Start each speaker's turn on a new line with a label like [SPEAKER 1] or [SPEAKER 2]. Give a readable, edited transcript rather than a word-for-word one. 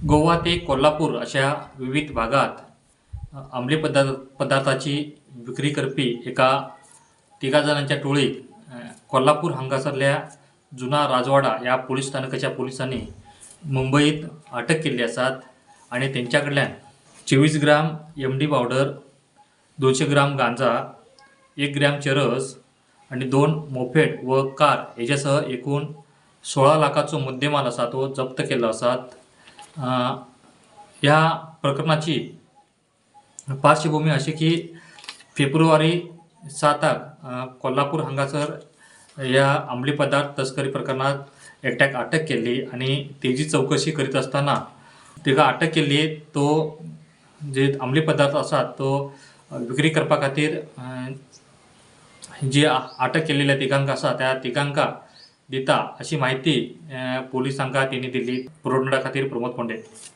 [SPEAKER 1] गोवा ते कोल्हापूर अशा विविध भागात अंमली पदार्थाची विक्री करपी एका तिघा जणांच्या टोळीक कोल्हापूर हांगासरल्या जुना राजवाडा या पोलीस स्थानकाच्या पोलिसांनी मुंबईत अटक केली आसात आणि त्यांच्याकडल्यान 24 ग्राम MD पावडर, 200 ग्राम गांजा, 1 ग्रॅम चरस आणि 2 मोपेड व कार हेच्यासह एकूण 16 लाखाचो मुद्देमाल आसा तो जप्त केलो आसात। ह्या प्रकरणाची पार्श्वभूमी अशी की फेब्रुवारी 7 कोल्हापूर हांगासर ह्या अंमली पदार्थ तस्करी प्रकरणात एकट्याक अटक केली आणि तेजी चौकशी करीत असताना तिका अटक केली। तो जे अंमली पदार्थ आसा तो विक्री करपा खातीर जी अटक केलेल्या तिघांक आसा त्या तिघांका दिता अशी माहिती पोलिसांका तेणी दिली। पुरवठा खातीर प्रमोद फोंडे।